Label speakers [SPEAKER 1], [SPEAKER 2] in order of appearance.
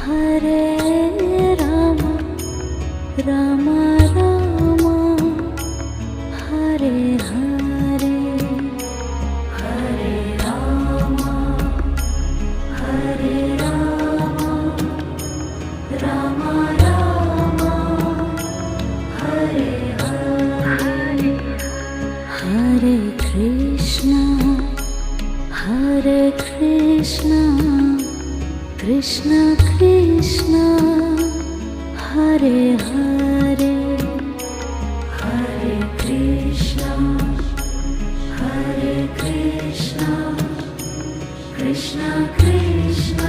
[SPEAKER 1] Hare Rama Rama Rama Hare Hare Hare Rama Hare Rama Rama Rama Hare Hare Hare Krishna Krishna Krishna Hare Hare Hare Krishna Krishna Krishna